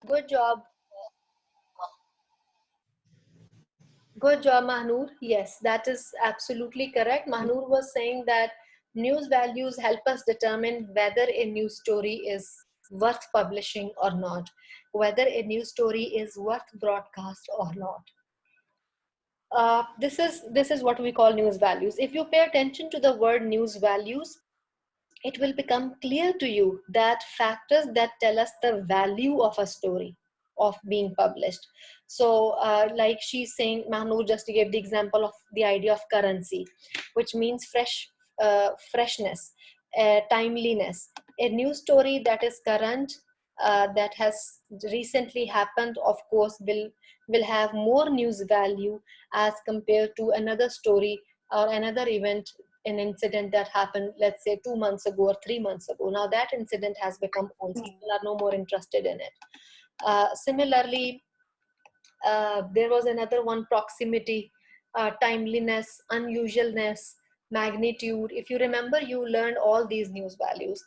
Good job. Good job, Mahnoor. Yes, that is absolutely correct. Mahnoor was saying that news values help us determine whether a news story is worth publishing or not, whether a news story is worth broadcast or not. This is what we call news values. If you pay attention to the word news values, it will become clear to you that factors that tell us the value of a story of being published. So like she's saying, Mahnoor just gave the example of the idea of currency, which means freshness, timeliness. A news story that is current, that has recently happened, of course will have more news value as compared to another story or another event, an incident that happened, let's say 2 months ago or 3 months ago. Now that incident has become old. People are no more interested in it. Similarly, there was another one: proximity, timeliness, unusualness, magnitude. If you remember, you learned all these news values.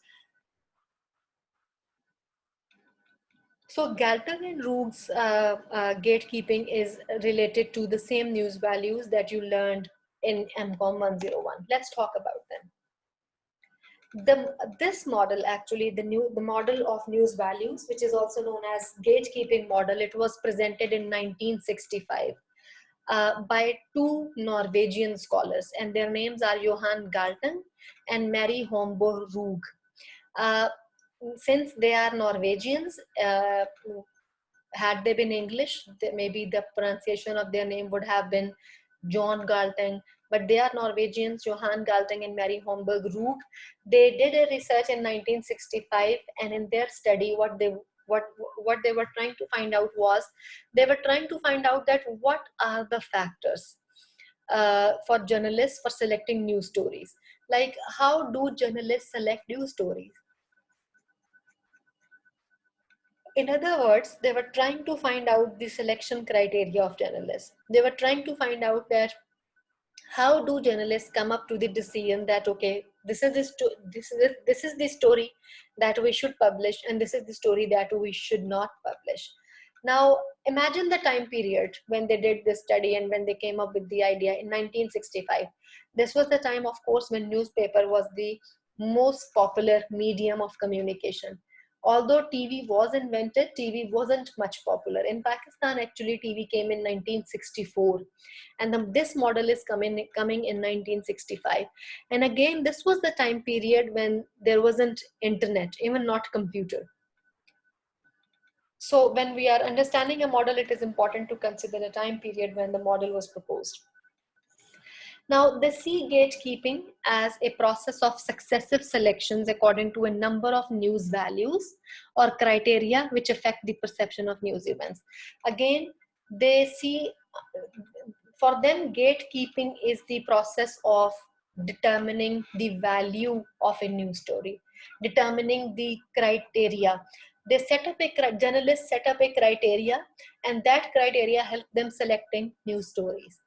So Galton and Roog's gatekeeping is related to the same news values that you learned in MCOM 101. Let's talk about them. This model, actually the model of news values, which is also known as gatekeeping model, it was presented in 1965 by two Norwegian scholars, and their names are Johan Galton and Mary Homborg Roog. uh, since they are Norwegians, had they been English, maybe the pronunciation of their name would have been John Galtung, but they are Norwegians, Johan Galtung and Mary Homburg Rook. They did a research in 1965, and in their study, what what they were trying to find out was, they were trying to find out that what are the factors for journalists for selecting news stories. Like, how do journalists select news stories? In other words, they were trying to find out the selection criteria of journalists. They were trying to find out that how do journalists come up to the decision that, okay, this is the story that we should publish, and this is the story that we should not publish. Now imagine the time period when they did this study and when they came up with the idea in 1965. This was the time, of course, when newspaper was the most popular medium of communication. Although TV was invented, TV wasn't much popular in Pakistan. Actually, TV came in 1964, and this model is coming in 1965. And again, this was the time period when there wasn't internet, even not computer. So when we are understanding a model, it is important to consider the time period when the model was proposed. Now, they see gatekeeping as a process of successive selections according to a number of news values or criteria which affect the perception of news events. Again, they see, for them, gatekeeping is the process of determining the value of a news story, determining the criteria. They set up journalists set up a criteria, and that criteria help them selecting news stories.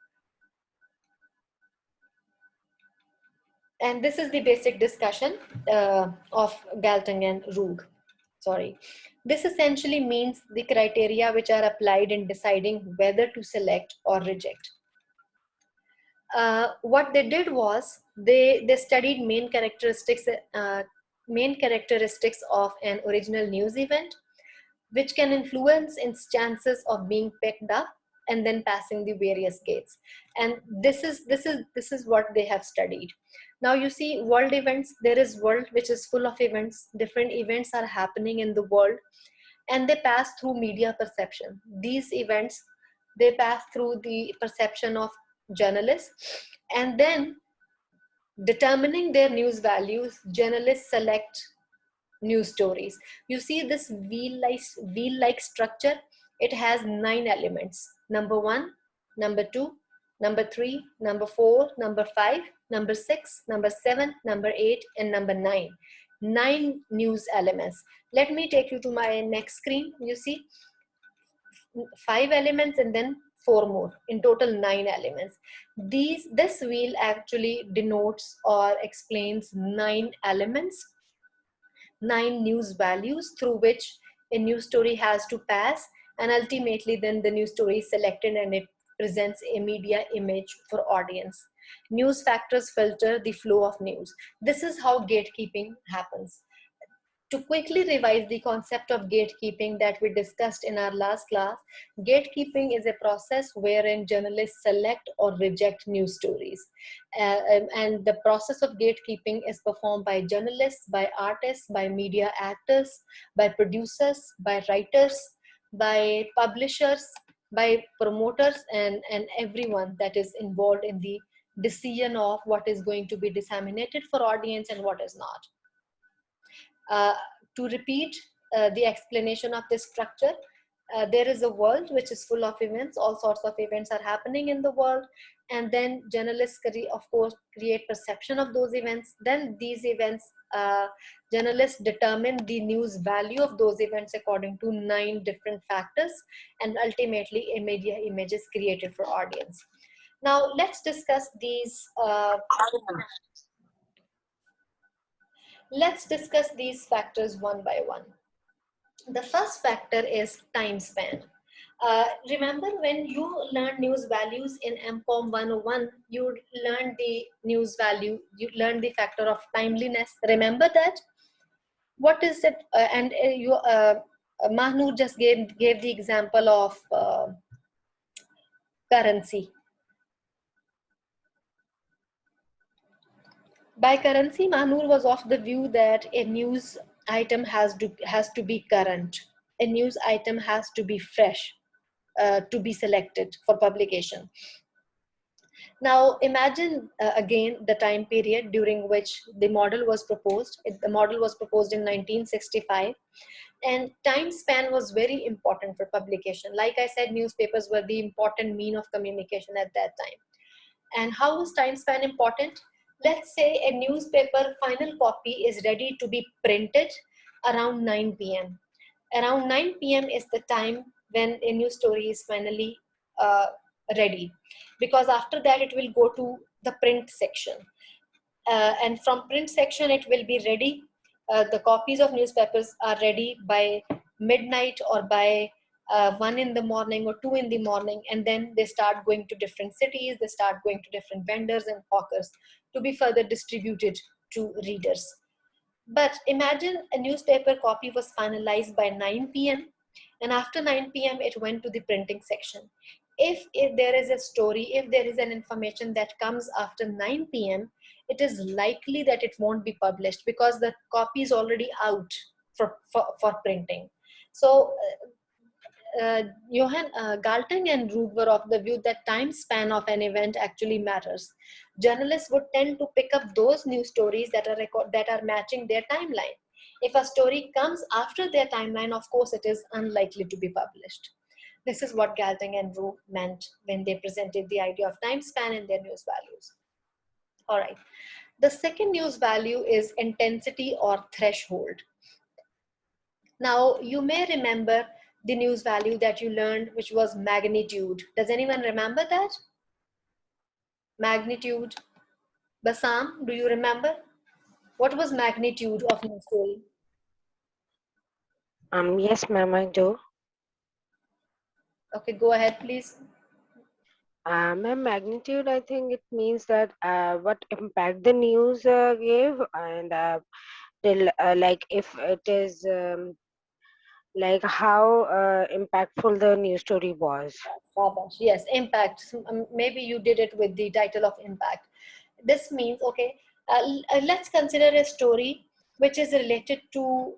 And this is the basic discussion of Galtung and Roog. Sorry. This essentially means the criteria which are applied in deciding whether to select or reject. What they did was they studied main characteristics of an original news event, which can influence its chances of being picked up and then passing the various gates. And this is what they have studied. Now you see, world events, there is world which is full of events. Different events are happening in the world, and they pass through media perception. These events, they pass through the perception of journalists, and then determining their news values, journalists select news stories. You see this wheel like structure. It has 9 elements: number 1, number 2, number 3, number 4, number 5, number 6, number 7, number 8, and number 9. 9 news elements. Let me take you to my next screen. You see 5 elements and then 4 more, in total 9 elements. This wheel actually denotes or explains 9 elements, 9 news values through which a news story has to pass, and ultimately then the news story is selected and it presents a media image for audience. News factors filter the flow of news. This is how gatekeeping happens. To quickly revise the concept of gatekeeping that we discussed in our last class, gatekeeping is a process wherein journalists select or reject news stories. And the process of gatekeeping is performed by journalists, by artists, by media actors, by producers, by writers, by publishers, by promoters, and everyone that is involved in the decision of what is going to be disseminated for audience and what is not. Uh, to repeat the explanation of this structure, there is a world which is full of events. All sorts of events are happening in the world, and then journalists, of course, create perception of those events. Then these events, journalists determine the news value of those events according to 9 different factors, and ultimately a media image is created for audience. Now let's discuss these. Let's discuss these factors one by one. The first factor is time span. Remember when you learned news values in MPOM 101, you learned the news value, you learned the factor of timeliness. Remember that? What is it? Mahnoor just gave the example of currency. By currency, Mahnoor was of the view that a news item has to be current. A news item has to be fresh to be selected for publication. Now imagine again the time period during which the model was proposed. The model was proposed in 1965, and time span was very important for publication. Like I said, newspapers were the important mean of communication at that time. And how was time span important? Let's say a newspaper final copy is ready to be printed around 9 p.m. Around 9 p.m. is the time when a news story is finally ready, because after that it will go to the print section, and from print section it will be ready. The copies of newspapers are ready by midnight or by 1 in the morning or 2 in the morning, and then they start going to different cities, they start going to different vendors and hawkers to be further distributed to readers. But imagine a newspaper copy was finalized by 9 p.m. and after 9 p.m. it went to the printing section. If there is a story, if there is an information that comes after 9 p.m., it is likely that it won't be published because the copy is already out for printing. So Johann Galtung and Rube were of the view that time span of an event actually matters. Journalists would tend to pick up those news stories that are matching their timeline. If a story comes after their timeline, of course, it is unlikely to be published. This is what Galtung and Rube meant when they presented the idea of time span in their news values. All right. The second news value is intensity or threshold. Now, you may remember the news value that you learned, which was magnitude. Does anyone remember that? Magnitude. Basam, do you remember? What was magnitude of news story? Yes, ma'am, I do. Okay, go ahead, please. Ma'am, magnitude, I think it means that what impact the news gave, and till like if it is like how impactful the news story was. Shabash. Yes, impact. Maybe you did it with the title of impact. This means, okay, let's consider a story which is related to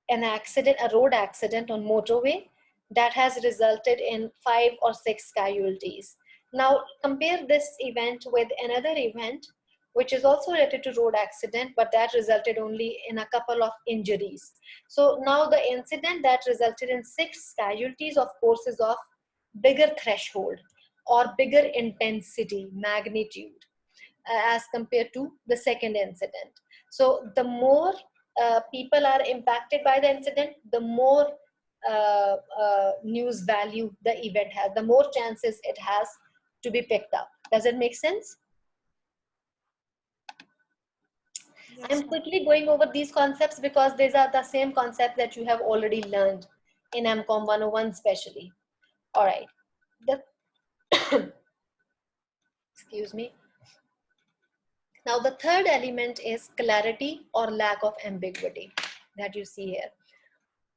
an accident, a road accident on motorway that has resulted in 5 or 6 casualties. Now compare this event with another event which is also related to road accident, but that resulted only in a couple of injuries. So now the incident that resulted in 6 casualties, of course, is of bigger threshold or bigger intensity, magnitude, as compared to the second incident. So the more people are impacted by the incident, the more news value the event has, the more chances it has to be picked up. Does it make sense? I'm quickly going over these concepts because these are the same concepts that you have already learned in MCOM 101 especially. All right. The, excuse me. Now, the third element is clarity or lack of ambiguity that you see here.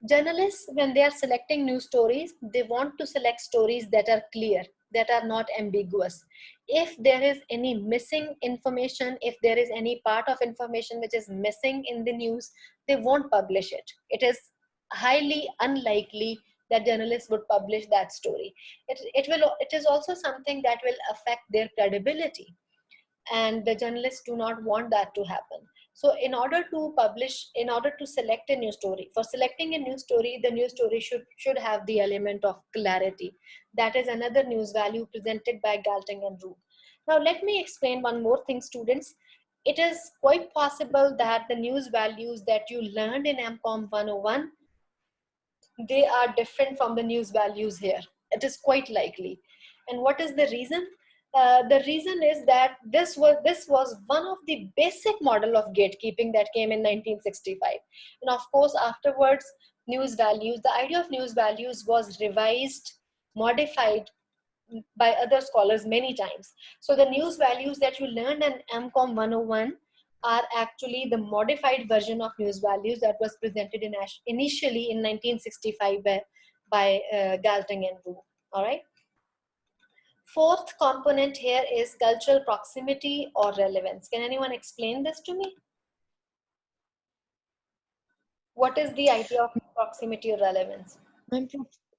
Journalists, when they are selecting news stories, they want to select stories that are clear, that are not ambiguous. If there is any missing information, if there is any part of information which is missing in the news, they won't publish it. It is highly unlikely that journalists would publish that story. It is also something that will affect their credibility, and the journalists do not want that to happen. So in order to publish, in order to select a news story, for selecting a news story, the news story should have the element of clarity. That is another news value presented by Galtung and Root. Now let me explain one more thing, students. It is quite possible that the news values that you learned in MCOM 101, they are different from the news values here. It is quite likely. And what is the reason? The reason is that this was one of the basic model of gatekeeping that came in 1965. And of course, afterwards, news values, the idea of news values was revised, modified by other scholars many times. So the news values that you learned in MCOM 101 are actually the modified version of news values that was presented initially in 1965 by Galtung and Roux. All right. Fourth component here is cultural proximity or relevance. Can anyone explain this to me? What is the idea of proximity or relevance? And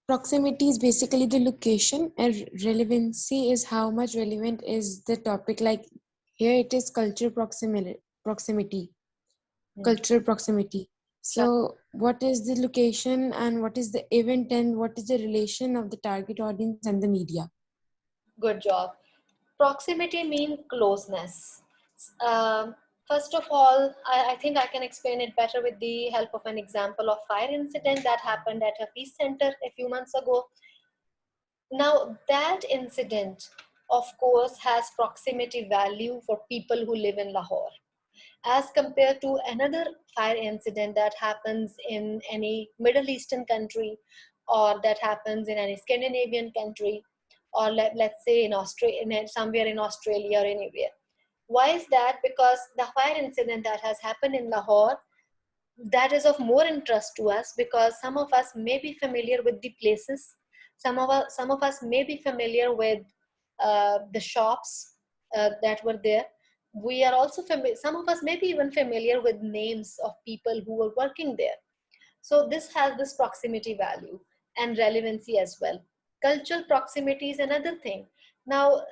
proximity is basically the location, and relevancy is how much relevant is the topic. Like here, it is proximity, cultural proximity. So, what is the location, and what is the event, and what is the relation of the target audience and the media? Good job. Proximity means closeness. Um, First of all, I think I can explain it better with the help of an example of fire incident that happened at a peace center a few months ago. Now, that incident, of course, has proximity value for people who live in Lahore, as compared to another fire incident that happens in any Middle Eastern country, or that happens in any Scandinavian country, or let's say in Australia, somewhere in Australia or anywhere. Why is that? Because the fire incident that has happened in Lahore, that is of more interest to us because some of us may be familiar with the places, some of us may be familiar with the shops that were there. We are also familiar, some of us may be even familiar with names of people who were working there. So this has this proximity value and relevancy as well. Cultural proximity is another thing. Now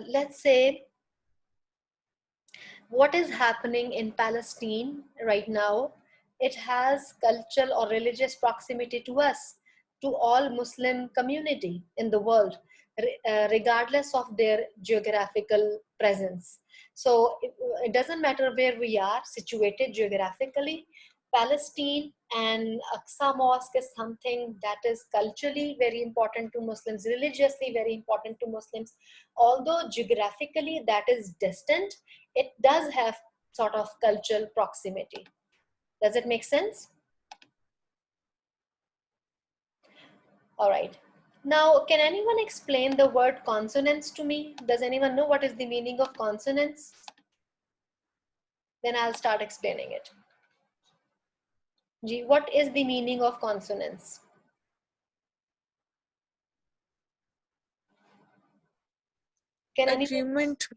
let's say what is happening in Palestine right now, it has cultural or religious proximity to us, to all Muslim community in the world, regardless of their geographical presence. So it doesn't matter where we are situated geographically. Palestine and Aqsa Mosque is something that is culturally very important to Muslims, religiously very important to Muslims. Although geographically that is distant, it does have sort of cultural proximity. Does it make sense? All right. Now, can anyone explain the word consonance to me? Does anyone know what is the meaning of consonance? Then I'll start explaining it. Ji, what is the meaning of consonance? Can anyone? Agreement.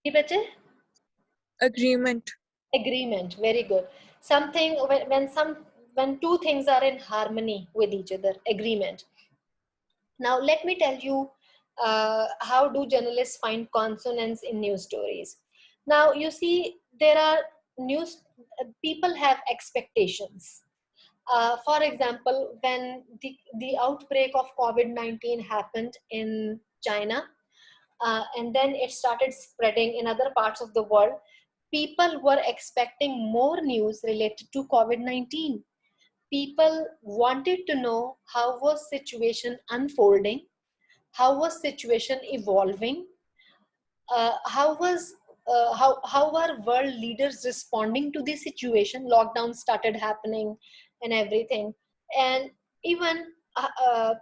Ji, bete? Agreement. Agreement. Very good. Something when two things are in harmony with each other. Agreement. Now, let me tell you how do journalists find consonance in news stories. Now, you see, there are people have expectations. For example, when the outbreak of COVID-19 happened in China, and then it started spreading in other parts of the world, people were expecting more news related to COVID-19. People wanted to know how was situation unfolding, how was situation evolving, how was how are world leaders responding to this situation? Lockdown started happening and everything, and even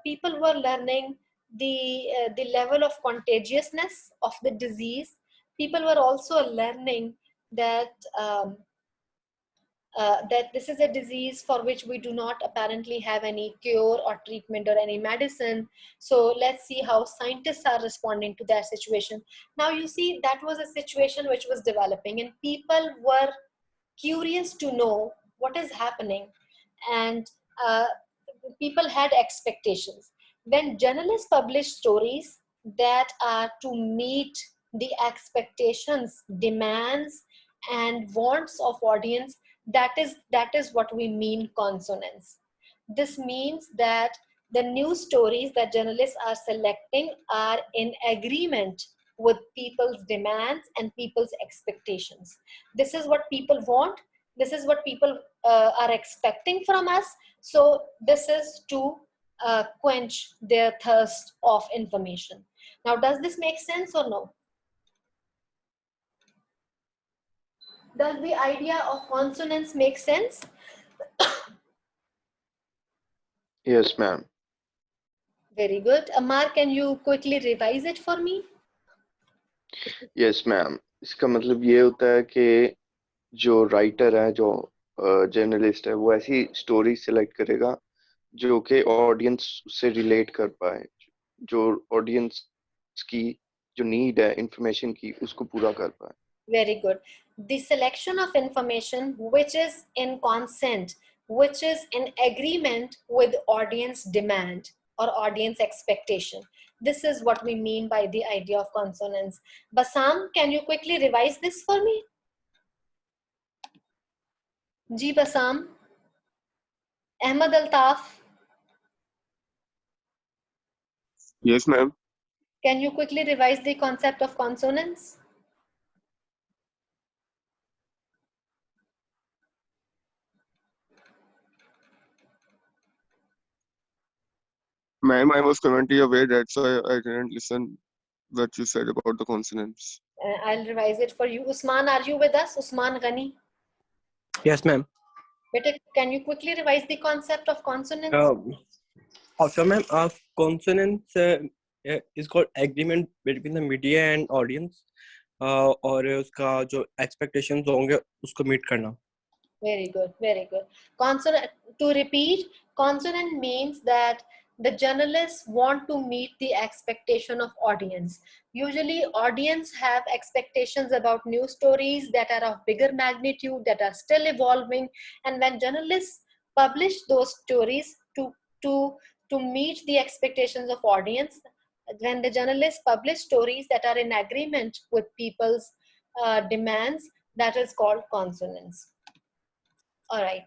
people were learning the level of contagiousness of the disease. People were also learning that that this is a disease for which we do not apparently have any cure or treatment or any medicine. So let's see how scientists are responding to that situation. Now you see, that was a situation which was developing, and people were curious to know what is happening, and uh, people had expectations. When journalists publish stories that are to meet the expectations, demands, and wants of audience, that is what we mean consonance. This means that the news stories that journalists are selecting are in agreement with people's demands and people's expectations. This is what people want. This is what people are expecting from us. So this is to quench their thirst of information. Now, does this make sense or no? Does the idea of consonance make sense? Yes, ma'am. Very good. Amar, can you quickly revise it for me? Yes, ma'am. इसका मतलब ये होता है कि जो writer है, जो journalist है, वो ऐसी स्टोरी सेलेक्ट करेगा जो कि ऑडियंस से रिलेट कर पाए, जो ऑडियंस की जो नीड है इंफॉर्मेशन की, उसको पूरा कर पाए. Very good. The selection of information which is in consent, which is in agreement with audience demand or audience expectation. This is what we mean by the idea of consonance. Basam, can you quickly revise this for me? Ji Basam. Ahmad Altaf, Yes, ma'am. can you quickly revise the concept of consonance? Ma'am, I was currently away, that's why I didn't listen what you said about the consonants. I'll revise it for you. Usman, are you with us? Usman Ghani. Yes, ma'am. Beta, can you quickly revise the concept of consonance? Also, ma'am, consonance is called agreement between the media and audience, और उसका जो expectations होंगे उसको meet करना. Very good, very good. Consonant, to repeat, consonant means that the journalists want to meet the expectation of audience. Usually audience have expectations about news stories that are of bigger magnitude, that are still evolving, and when journalists publish those stories to meet the expectations of audience, when the journalists publish stories that are in agreement with people's demands, that is called consonance. All right.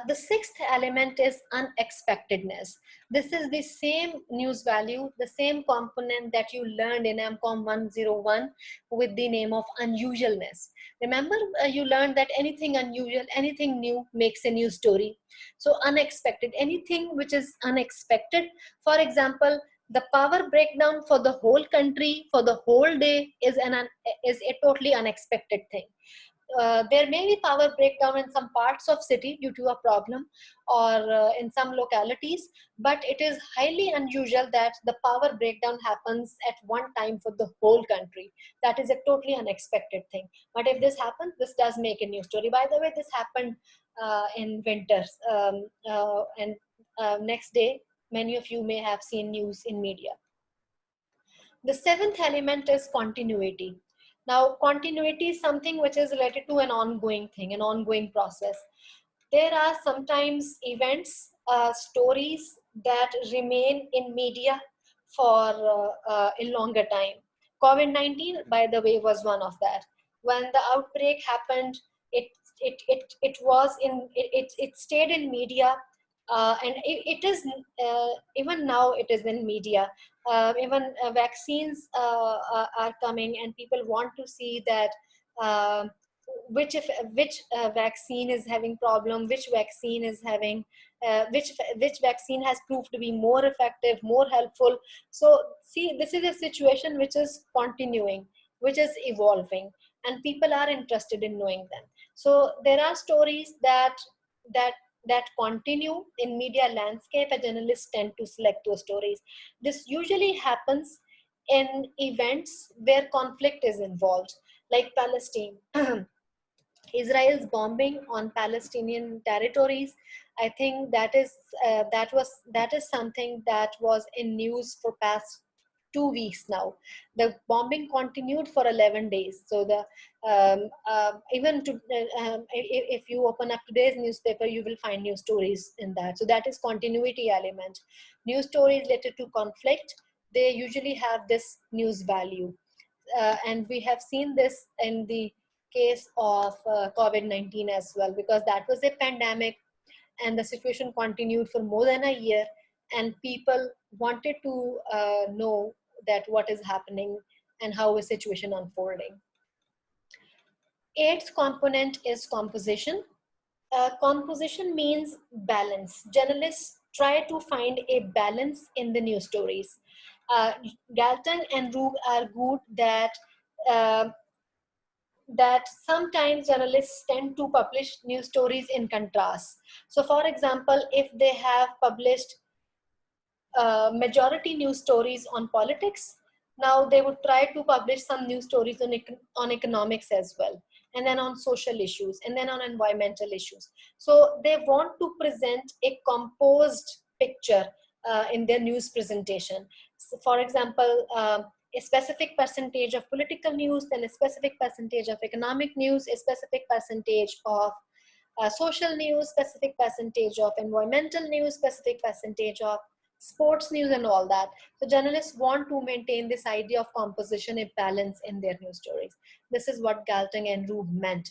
The sixth element is unexpectedness. This is the same news value, the same component that you learned in MCOM 101 with the name of unusualness. Remember, you learned that anything unusual, anything new makes a new story. So unexpected, anything which is unexpected. For example, the power breakdown for the whole country for the whole day is a totally unexpected thing. There may be power breakdown in some parts of city due to a problem, or in some localities, but it is highly unusual that the power breakdown happens at one time for the whole country. That is a totally unexpected thing. But if this happens, this does make a news story. By the way, this happened in winters, and next day many of you may have seen news in media. The seventh element is continuity. Now, continuity is something which is related to an ongoing thing, an ongoing process. There are sometimes events, stories that remain in media for a longer time. COVID-19, by the way, was one of that. When the outbreak happened, it was in it stayed in media, and it is even now it is in media. Even vaccines are coming, and people want to see that which vaccine is having problem, which vaccine is having which vaccine has proved to be more effective, more helpful. So see, this is a situation which is continuing, which is evolving, and people are interested in knowing them. So there are stories that continue in media landscape, and journalists tend to select those stories. This usually happens in events where conflict is involved, like Palestine. Israel's bombing on Palestinian territories. I think that is something that was in news for past 2 weeks now. The bombing continued for 11 days. So the even to if you open up today's newspaper, you will find news stories in that. So that is continuity element. News stories related to conflict, they usually have this news value, and we have seen this in the case of COVID-19 as well, because that was a pandemic and the situation continued for more than a year, and people wanted to know that what is happening and how is situation unfolding. Eighth component is composition. Composition means balance. Journalists try to find a balance in the news stories. Galton and Rube argued uh, that sometimes journalists tend to publish news stories in contrast. So for example, if they have published majority news stories on politics, now they would try to publish some news stories on economics as well, and then on social issues, and then on environmental issues. So they want to present a composed picture in their news presentation. So for example, a specific percentage of political news, then a specific percentage of economic news, a specific percentage of social news, specific percentage of environmental news, specific percentage of sports news, and all that. So journalists want to maintain this idea of composition, a balance in their news stories. This is what Galtung and Rube meant.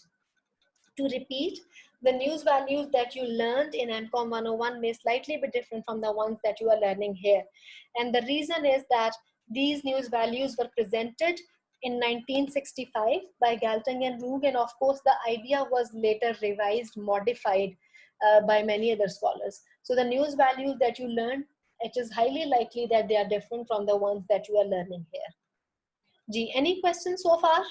To repeat, the news values that you learned in MCOM 101 may slightly be different from the ones that you are learning here. And the reason is that these news values were presented in 1965 by Galtung and Rube, and of course the idea was later revised, modified by many other scholars. So the news values that you learned, it is highly likely that they are different from the ones that you are learning here. Ji, any questions so far?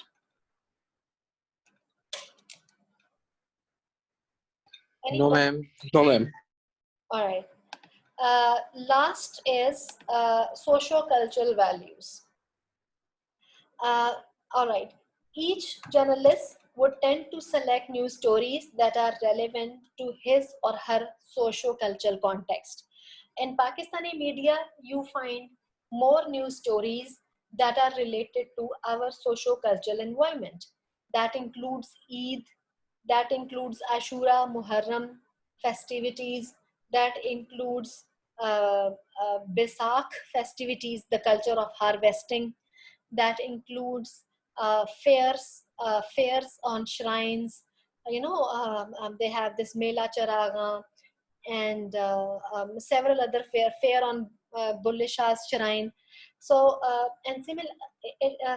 No, ma'am. No, ma'am. All right. Last is socio-cultural values. All right. Each journalist would tend to select news stories that are relevant to his or her socio-cultural context. In Pakistani media, you find more news stories that are related to our socio-cultural environment. That includes Eid, that includes Ashura, Muharram festivities, that includes Baisakh festivities, the culture of harvesting, that includes fairs on shrines. They have this Mela Charaga, and several other fair on Bulle Shah's shrine. So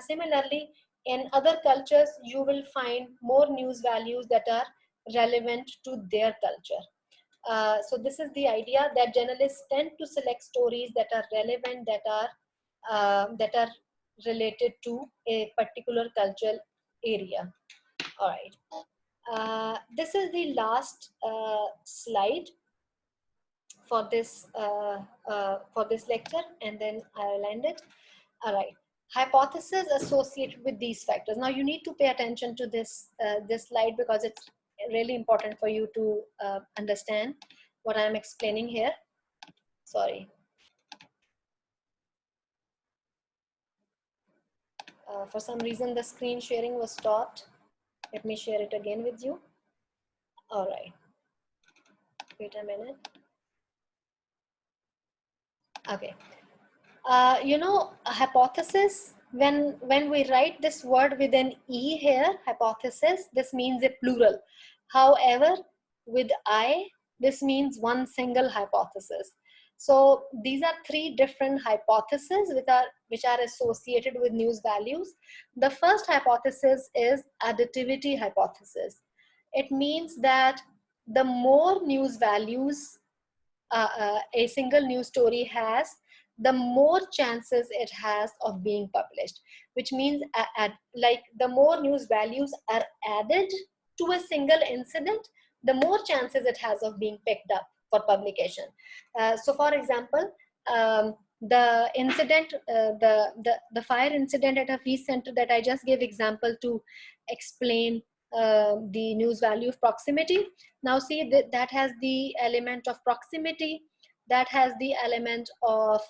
similarly, in other cultures, you will find more news values that are relevant to their culture. So this is the idea that journalists tend to select stories that are relevant, that are related to a particular cultural area. All right. This is the last slide for this lecture, and then I'll end it. All right. Hypothesis associated with these factors. Now you need to pay attention to this slide, because it's really important for you to understand what I'm explaining here. Sorry. For some reason, the screen sharing was stopped. Let me share it again with you. All right. Wait a minute. Okay. A hypothesis, when we write this word with an E here, hypothesis, this means a plural. However, with I, this means one single hypothesis. So these are three different hypotheses which are associated with news values. The first hypothesis is additivity hypothesis. It means that the more news values a single news story has, the more chances it has of being published, which means like the more news values are added to a single incident, the more chances it has of being picked up for publication. So for example, the incident, the fire incident at a feast center that I just gave example to explain the news value of proximity. Now see that has the element of proximity, that has the element of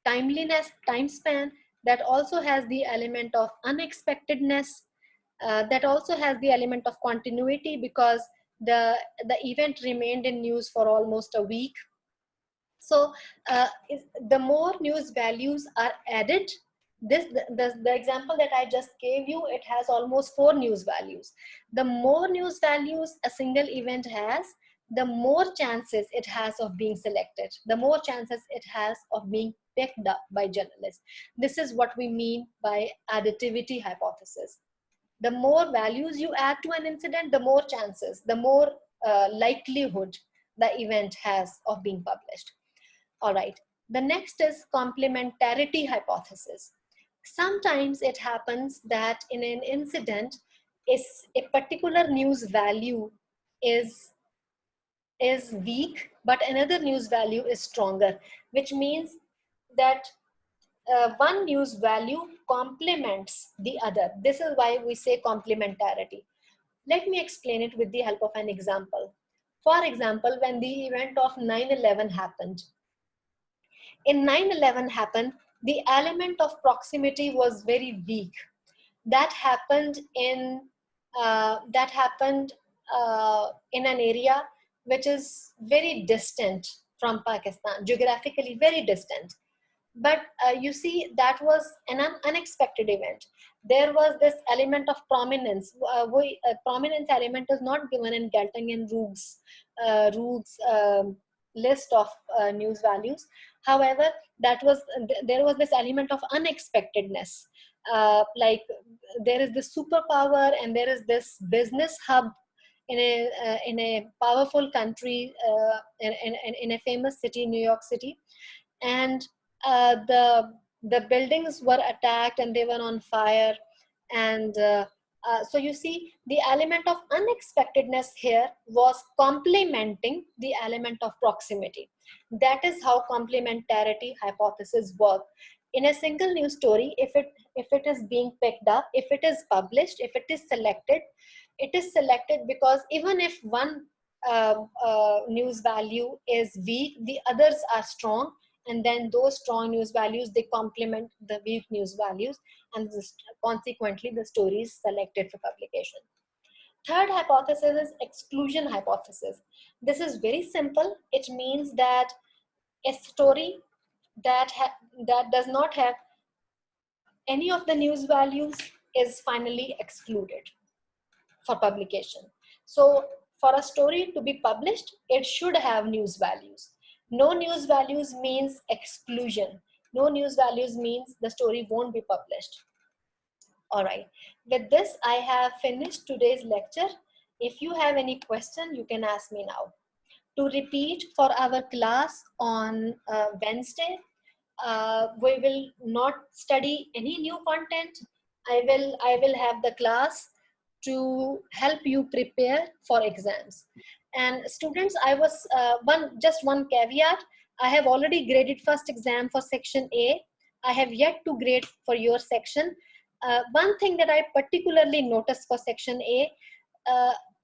timeliness, time span, that also has the element of unexpectedness, that also has the element of continuity because the event remained in news for almost a week. So the more news values are added, the example that I just gave you, it has almost 4 news values. The more news values a single event has, the more chances it has of being selected, the more chances it has of being picked up by journalists. This is what we mean by additivity hypothesis. The more values you add to an incident, the more chances, the more likelihood the event has of being published. All right. The next is complementarity hypothesis. Sometimes it happens that in an incident, is a particular news value is weak, but another news value is stronger, which means that one news value complements the other. This is why we say complementarity. Let me explain it with the help of an example. For example, when the event of 9/11 happened, in 9/11 happened, the element of proximity was very weak. That happened in an area which is very distant from Pakistan, geographically very distant. But you see, that was an unexpected event. There was this element of prominence. Prominence element is not given in Gelting and Rugg's list of news values. However, there was this element of unexpectedness. Like there is this superpower and there is this business hub in a powerful country, in a famous city, New York City, and the buildings were attacked and they were on fire, and so you see, the element of unexpectedness here was complementing the element of proximity. That is how complementarity hypothesis work. In a single news story, if it is being picked up, if it is published, if it is selected, it is selected because even if one news value is weak, the others are strong, and then those strong news values, they complement the weak news values, and consequently the story is selected for publication. Third hypothesis is exclusion hypothesis. This is very simple. It means that a story that does not have any of the news values is finally excluded for publication. So for a story to be published, it should have news values. No news values means exclusion. No news values means the story won't be published. All right. With this, I have finished today's lecture. If you have any question, you can ask me now. To repeat, for our class on Wednesday, we will not study any new content. I will have the class to help you prepare for exams. And students, I was just one caveat. I have already graded first exam for section A. I have yet to grade for your section. One thing that I particularly noticed for section A,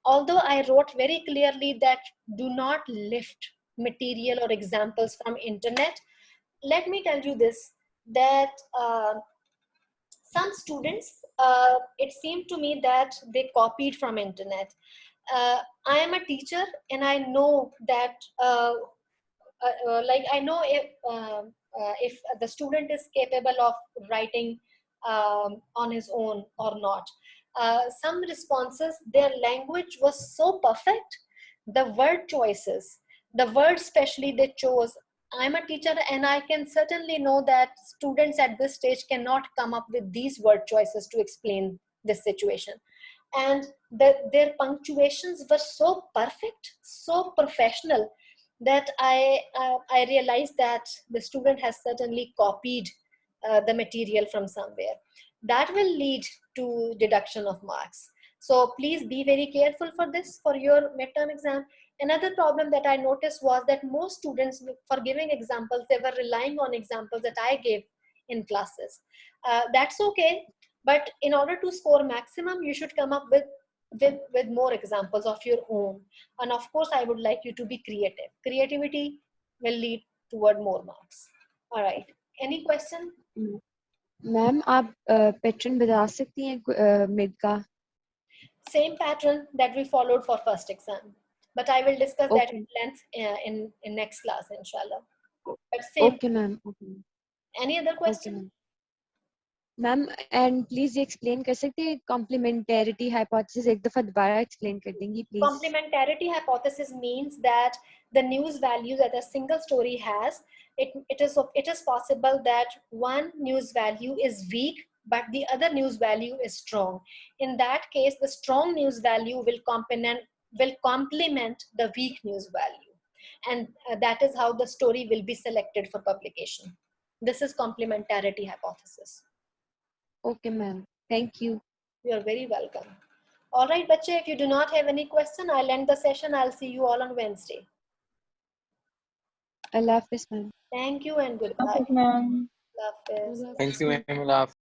although I wrote very clearly that do not lift material or examples from internet, let me tell you this, that some students, it seemed to me that they copied from internet. I am a teacher and I know that, like I know if the student is capable of writing on his own or not. Some responses, their language was so perfect, the word choices, the words especially they chose. I'm a teacher and I can certainly know that students at this stage cannot come up with these word choices to explain this situation. And their punctuations were so perfect, so professional, that I realized that the student has certainly copied the material from somewhere. That will lead to deduction of marks. So please be very careful for this for your midterm exam. Another problem that I noticed was that most students, for giving examples, they were relying on examples that I gave in classes. That's okay, but in order to score maximum, you should come up with more examples of your own. And of course, I would like you to be creative. Creativity will lead toward more marks. All right. Any question? Ma'am आप pattern बता सकती हैं mid का? Same pattern that we followed for first exam, but I will discuss that Okay. at length in next class, inshallah. But same. Okay ma'am. Okay. Any other Okay question? Ma'am. Ma'am and please explain कर सकते हैं complementarity hypothesis एक दफा दोबारा explain कर देंगी please? Complementarity hypothesis means that the news value that a single story has, it is possible that one news value is weak, but the other news value is strong. In that case, the strong news value will complement the weak news value, and that is how the story will be selected for publication. This is complementarity hypothesis. Okay ma'am, thank you. You are very welcome. All right, bache, if you do not have any question, I'll end the session. I'll see you all on Wednesday. Allah Hafiz ma'am. Thank you and goodbye. Okay, ma'am. Allah Hafiz. Thank you, ma'am.